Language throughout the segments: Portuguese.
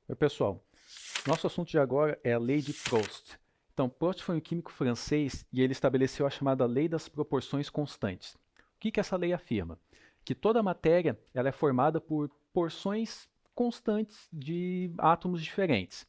Oi, pessoal. Nosso assunto de agora é a lei de Proust. Então, Proust foi um químico francês e ele estabeleceu a chamada lei das proporções constantes. O que essa lei afirma? Que toda matéria ela é formada por porções constantes de átomos diferentes.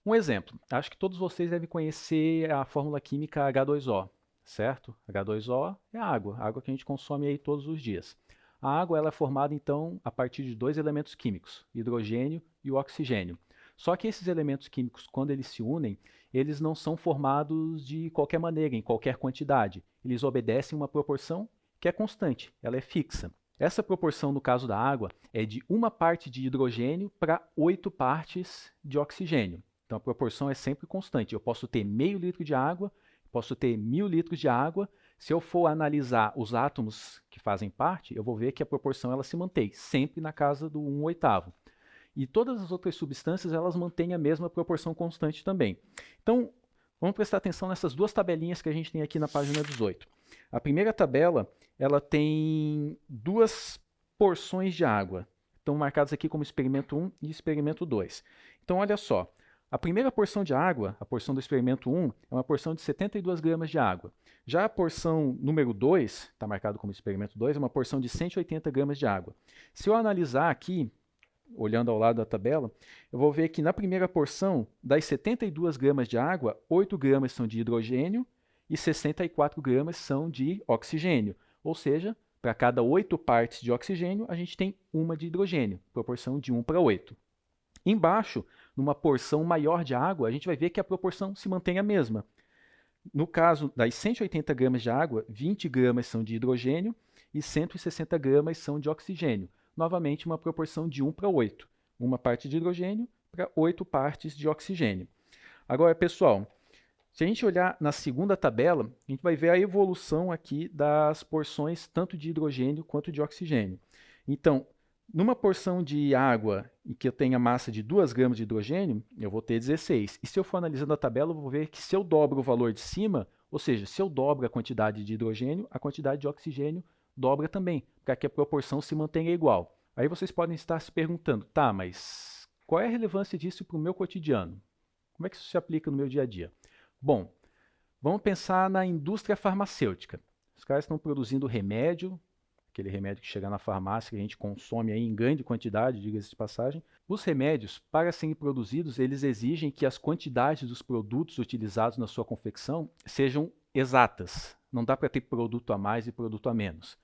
Um exemplo, acho que todos vocês devem conhecer a fórmula química H2O, certo? H2O é a água que a gente consome aí todos os dias. A água ela é formada então a partir de dois elementos químicos, hidrogênio e o oxigênio. Só que esses elementos químicos, quando eles se unem, eles não são formados de qualquer maneira, em qualquer quantidade. Eles obedecem uma proporção que é constante, ela é fixa. Essa proporção, no caso da água, é de uma parte de hidrogênio para 8 partes de oxigênio. Então a proporção é sempre constante. Eu posso ter meio litro de água, posso ter 1000 litros de água. Se eu for analisar os átomos que fazem parte, eu vou ver que a proporção ela se mantém sempre na casa do 1/8. E todas as outras substâncias elas mantêm a mesma proporção constante também. Então, vamos prestar atenção nessas duas tabelinhas que a gente tem aqui na página 18. A primeira tabela ela tem duas porções de água. Estão marcadas aqui como experimento 1 e experimento 2. Então, olha só. A primeira porção de água, a porção do experimento 1, é uma porção de 72 gramas de água. Já a porção número 2, está marcado como experimento 2, é uma porção de 180 gramas de água. Se eu analisar aqui, olhando ao lado da tabela, eu vou ver que na primeira porção, das 72 gramas de água, 8 gramas são de hidrogênio e 64 gramas são de oxigênio. Ou seja, para cada 8 partes de oxigênio, a gente tem uma de hidrogênio, proporção de 1 para 8. Embaixo, numa porção maior de água, a gente vai ver que a proporção se mantém a mesma. No caso das 180 gramas de água, 20 gramas são de hidrogênio e 160 gramas são de oxigênio. Novamente, uma proporção de 1 para 8. Uma parte de hidrogênio para 8 partes de oxigênio. Agora, pessoal, se a gente olhar na segunda tabela, a gente vai ver a evolução aqui das porções tanto de hidrogênio quanto de oxigênio. Então, numa porção de água em que eu tenha massa de 2 gramas de hidrogênio, eu vou ter 16. E se eu for analisando a tabela, eu vou ver que se eu dobro o valor de cima, ou seja, se eu dobro a quantidade de hidrogênio, a quantidade de oxigênio dobra também, para que a proporção se mantenha igual. Aí vocês podem estar se perguntando, tá, mas qual é a relevância disso para o meu cotidiano? Como é que isso se aplica no meu dia a dia? Bom, vamos pensar na indústria farmacêutica. Os caras estão produzindo remédio, aquele remédio que chega na farmácia, que a gente consome aí em grande quantidade, diga-se de passagem. Os remédios, para serem produzidos, eles exigem que as quantidades dos produtos utilizados na sua confecção sejam exatas. Não dá para ter produto a mais e produto a menos.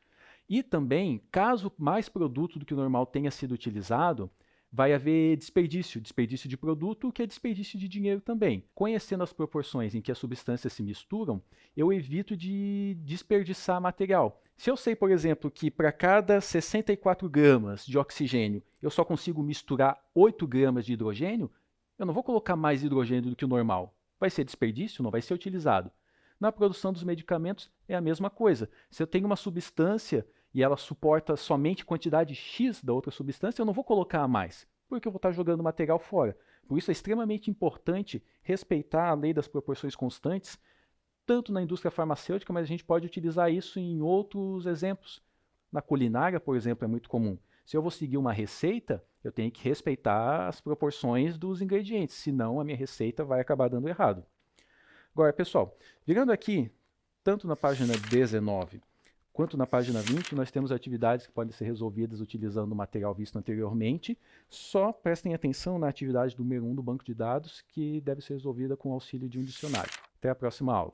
E também, caso mais produto do que o normal tenha sido utilizado, vai haver desperdício, desperdício de produto, que é desperdício de dinheiro também. Conhecendo as proporções em que as substâncias se misturam, eu evito de desperdiçar material. Se eu sei, por exemplo, que para cada 64 gramas de oxigênio eu só consigo misturar 8 gramas de hidrogênio, eu não vou colocar mais hidrogênio do que o normal. Vai ser desperdício, não vai ser utilizado. Na produção dos medicamentos é a mesma coisa. Se eu tenho uma substância e ela suporta somente quantidade X da outra substância, eu não vou colocar a mais, porque eu vou estar jogando material fora. Por isso é extremamente importante respeitar a lei das proporções constantes, tanto na indústria farmacêutica, mas a gente pode utilizar isso em outros exemplos. Na culinária, por exemplo, é muito comum. Se eu vou seguir uma receita, eu tenho que respeitar as proporções dos ingredientes, senão a minha receita vai acabar dando errado. Agora, pessoal, virando aqui, tanto na página 19 quanto na página 20, nós temos atividades que podem ser resolvidas utilizando o material visto anteriormente. Só prestem atenção na atividade número 1 do banco de dados, que deve ser resolvida com o auxílio de um dicionário. Até a próxima aula.